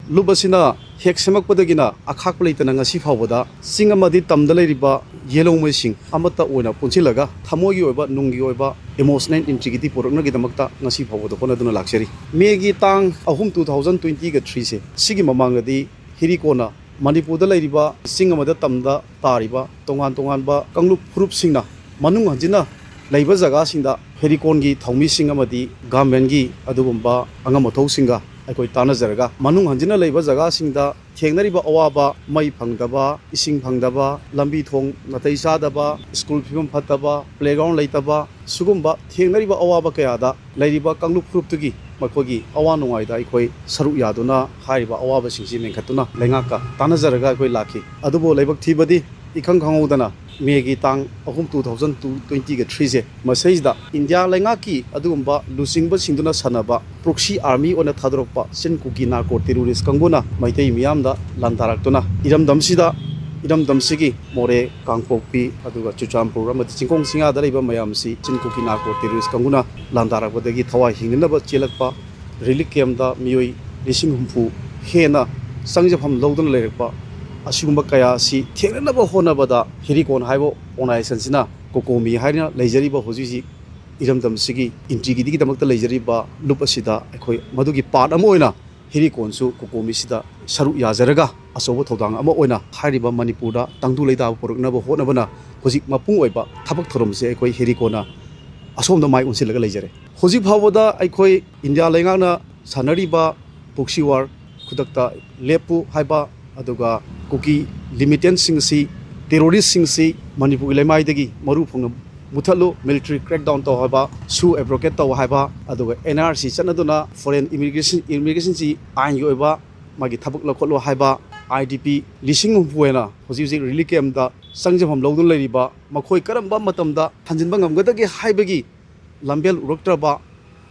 Lubasina, Hexamapodagina, a calculate and Angasi Favoda, Singamadi Tamdaleriba, Yellow Missing, Amata Una, Punchilaga, Tamoyoba, Nungioba, emotional integrity for Nagamakta, Nasi Favoda, Ponaduna luxury. Megi Tang, a home 2020 get trees, Sigimamangadi, Hirikona, Manipuda Ladiba, Singamada Tamda, Tariba, Tonganba, Kanglup Prup Singna, Manunga, Labor Zagasinda, Herikongi, Tomi Singamadi, Gamengi, Adubumba, Angamoto Singa. ꯑꯩꯈꯣꯏ ꯇꯥꯟꯅꯖꯔꯒ ꯃꯅꯨꯡ ꯍꯟꯖꯤꯟꯅ ꯂꯩꯕ ꯖꯒꯥꯁꯤꯡꯗ ꯊꯦꯡꯅꯔꯤꯕ ꯑꯋꯥꯕ ꯃꯩ ꯐꯪꯗꯕ ꯏꯁꯤꯡ ꯐꯪꯗꯕ ꯂꯝꯕꯤ ꯊꯣꯡ ꯅꯥꯇꯩ ꯆꯥꯗꯕ ꯁ꯭ꯀꯨꯜ ꯐꯤꯕꯝ ꯐꯠꯇꯕ ꯄ꯭ꯂꯦꯒ꯭ꯔꯥꯎꯟ ꯂꯩꯇꯕ ꯁꯤꯒꯨꯝꯕ ꯊꯦꯡꯅꯔꯤꯕ ꯑꯋꯥꯕ ꯀꯌꯥꯗ ꯂꯩꯔꯤꯕ ꯀꯥꯡꯂꯨꯞ ꯐꯨꯔꯨꯞꯇꯨꯒꯤ ꯃꯈꯣꯏꯒꯤ ꯑꯋꯥ ꯅꯨꯡꯉꯥꯏꯗ ꯑꯩꯈꯣꯏ ꯁꯔꯨꯛ ꯌꯥꯗꯨꯅ ꯍꯥꯏꯔꯤꯕ ꯑꯋꯥꯕꯁꯤꯡꯁꯤ ꯃꯦꯟꯈꯠꯇꯨꯅ ꯂꯩꯉꯥꯛꯀ ꯇꯥꯟꯅꯖꯔꯒ ꯑꯩꯈꯣꯏ ꯂꯥꯛꯈꯤ ꯑꯗꯨꯕꯨ ꯂꯥꯏꯕꯛ ꯊꯤꯕꯗꯤ इखंग खंगौदना मेगी तांग अहुम 2020 के 3 से मसैजदा इंडिया लैंगाकी अदुगुंबा लुसिंगबा सिंगदुना सनबा प्रोक्सी आर्मी ओना थादरपा सिन कुकी नार्को टेररिस्ट कंगुना मैतै मियामदा लांदारक्तुना इरमदमसिगी मोरे कांगपोपी अदुगा चुचामपुर अमति चिंकोंग सिंगादा लेबा मयामसी सिन कुकी नार्को टेररिस्ट कंगुना लांदारकबदगी थवा हिंगनबा चेलकपा रिलीफ कैम्पदा मियोई लिसिंग हुंफु हेना संजफम लौदन लेरकपा असिगुंबा कया सी थेंगनबा होनबदा हिरिकोन हाइबो ऑर्गेनाइजेशनसिना कोकोमी हाइना लेजरिबा होजिजि इरमदमसिगी इंट्रीगिदि दमकता लेजरिबा लुपसिदा अखोय मदुगी पार्ट अमा ओइना हिरिकोनसु कोकोमीसिदा सरु याजरगा असोबो थौदांग अमा ओइना हाइरिबा मणिपुरदा तंगदु लेदा पुरकनबा होनबना होजिक मपुंग ओइबा थबक थोरमसे अखोय हिरिकोना असोमदा माइ उनसिलगा लेजरे होजिक फावबदा अखोय इंडिया लेंगाना सानरिबा पुक्सी वार खुदक्ता लेपु हाइबा अदुगा कुकी लिमिटेड सिंगसी टेररिस्ट सिंगसी मणिपुर लेमाइदगी मरु फंग मुथलो मिलिटरी क्रैकडाउन तो हाइबा सु एब्रोकेट तो हाइबा अदुगा एनआरसी चनदुना फॉरेन इमिग्रेशन सी आइन योइबा मागी थबक लखोलो हाइबा आईडीपी लिसिंग हुवेना होजिजि रिलीफ कैम्पदा संजफम लौदुन लेरिबा मखोय करमबा मतमदा हंजिनबा ngamgadagi हाइबगी लंबेल उरक्त्रबा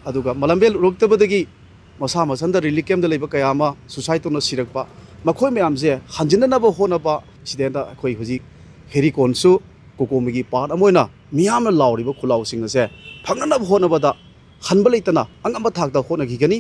अदुगा मलंबेल उरक्तबदगी मसा मसंदा रिलीफ कैम्पदा लेबा कयामा सुसाइड तोना सिरकपा मखोय मैमसे हंजिननबा होनबा सिदेंदा अखोय हुजिक हेरिकोनसु कोकोमीगी पार्ट अमोइना मियामना लाउरिबा खुलाउसिंग से फंगनब होनबदा हनबा लेतना अंगम थाकदा होनगिगनी